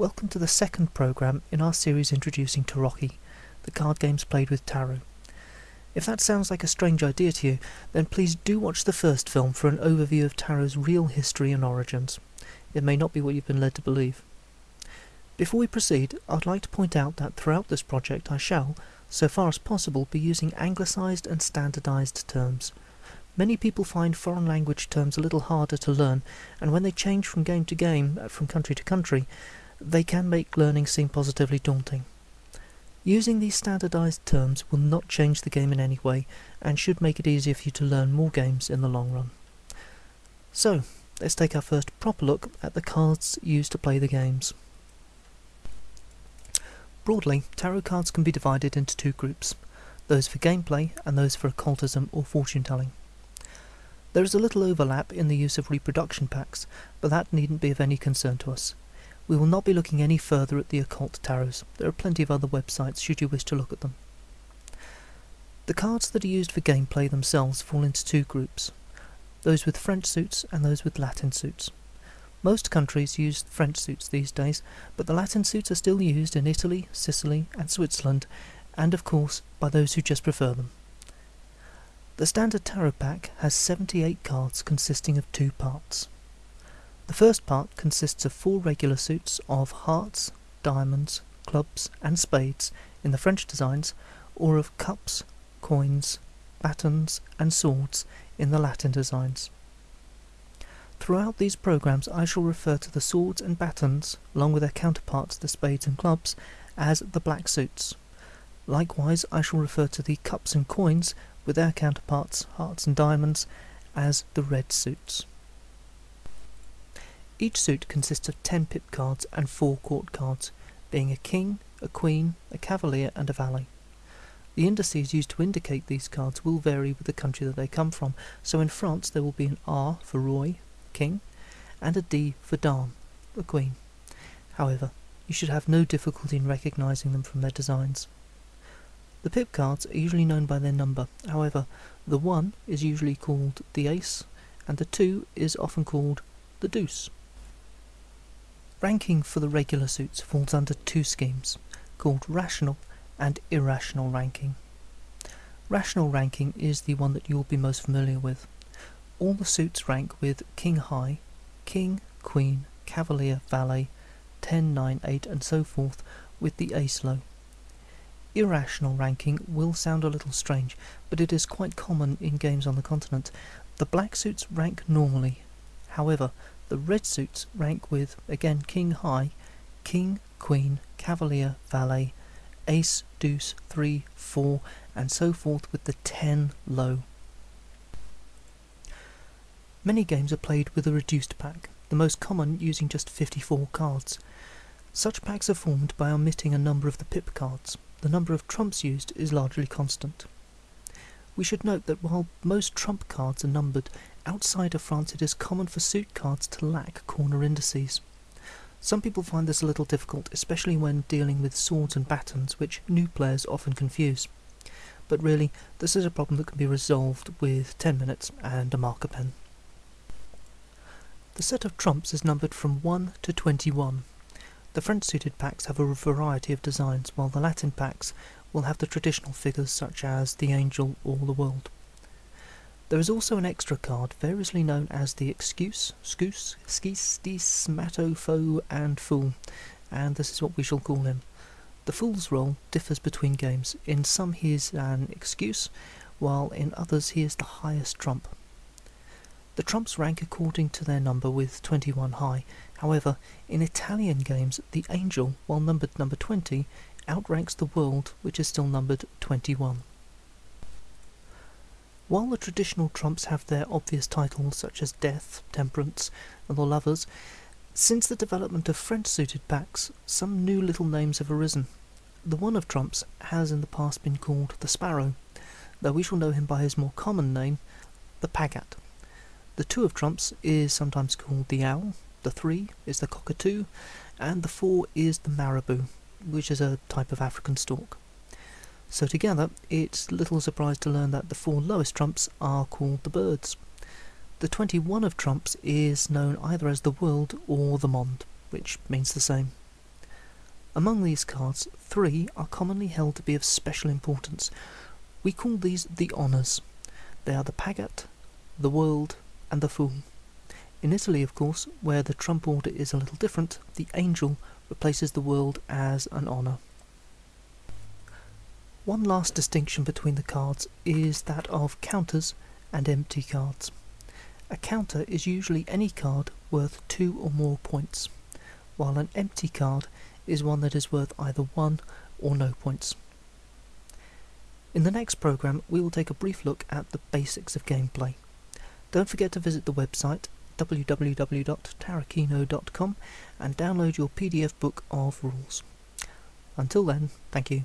Welcome to the second programme in our series introducing Tarocchi, the card games played with tarot. If that sounds like a strange idea to you, then please do watch the first film for an overview of tarot's real history and origins. It may not be what you've been led to believe. Before we proceed, I'd like to point out that throughout this project I shall, so far as possible, be using anglicised and standardised terms. Many people find foreign language terms a little harder to learn, and when they change from game to game, from country to country, they can make learning seem positively daunting. Using these standardised terms will not change the game in any way, and should make it easier for you to learn more games in the long run. So, let's take our first proper look at the cards used to play the games. Broadly, tarot cards can be divided into two groups, those for gameplay and those for occultism or fortune-telling. There is a little overlap in the use of reproduction packs, but that needn't be of any concern to us. We will not be looking any further at the occult tarots. There are plenty of other websites should you wish to look at them. The cards that are used for gameplay themselves fall into two groups, those with French suits and those with Latin suits. Most countries use French suits these days, but the Latin suits are still used in Italy, Sicily and Switzerland, and of course by those who just prefer them. The standard tarot pack has 78 cards consisting of two parts. The first part consists of 4 regular suits of hearts, diamonds, clubs and spades in the French designs, or of cups, coins, batons and swords in the Latin designs. Throughout these programmes I shall refer to the swords and batons, along with their counterparts the spades and clubs, as the black suits. Likewise I shall refer to the cups and coins, with their counterparts, hearts and diamonds, as the red suits. Each suit consists of 10 pip cards and 4 court cards, being a king, a queen, a cavalier and a valet. The indices used to indicate these cards will vary with the country that they come from, so in France there will be an R for Roy, king, and a D for Dame, the queen. However, you should have no difficulty in recognising them from their designs. The pip cards are usually known by their number, however, the 1 is usually called the ace, and the 2 is often called the deuce. Ranking for the regular suits falls under 2 schemes, called rational and irrational ranking. Rational ranking is the one that you will be most familiar with. All the suits rank with king high, king, queen, cavalier, valet, 10, 9, 8 and so forth, with the ace low. Irrational ranking will sound a little strange, but it is quite common in games on the continent. The black suits rank normally. However, the red suits rank with, again, king high, king, queen, cavalier, valet, ace, deuce, 3, 4, and so forth with the 10 low. Many games are played with a reduced pack, the most common using just 54 cards. Such packs are formed by omitting a number of the pip cards. The number of trumps used is largely constant. We should note that while most trump cards are numbered, outside of France it is common for suit cards to lack corner indices. Some people find this a little difficult, especially when dealing with swords and batons, which new players often confuse. But really, this is a problem that can be resolved with 10 minutes and a marker pen. The set of trumps is numbered from 1 to 21. The French suited packs have a variety of designs, while the Latin packs will have the traditional figures such as the angel or the world. There is also an extra card, variously known as the excuse, scus, skis, dis, matto, foe and fool, and this is what we shall call him. The fool's role differs between games. In some he is an excuse, while in others he is the highest trump. The trumps rank according to their number with 21 high. However, in Italian games the angel, while numbered number 20, outranks the world, which is still numbered 21. While the traditional trumps have their obvious titles such as Death, Temperance and the Lovers, since the development of French suited packs, some new little names have arisen. The 1 of trumps has in the past been called the Sparrow, though we shall know him by his more common name, the Pagat. The 2 of trumps is sometimes called the Owl, the 3 is the Cockatoo, and the 4 is the Marabou, which is a type of African stork. So together, it's little surprise to learn that the 4 lowest trumps are called the birds. The 21 of trumps is known either as the world or the monde, which means the same. Among these cards, 3 are commonly held to be of special importance. We call these the honours. They are the Pagat, the World, and the Fool. In Italy, of course, where the trump order is a little different, the Angel replaces the World as an honour. One last distinction between the cards is that of counters and empty cards. A counter is usually any card worth 2 or more points, while an empty card is one that is worth either 1 or no points. In the next programme, we will take a brief look at the basics of gameplay. Don't forget to visit the website www.tarachino.com and download your PDF book of rules. Until then, thank you.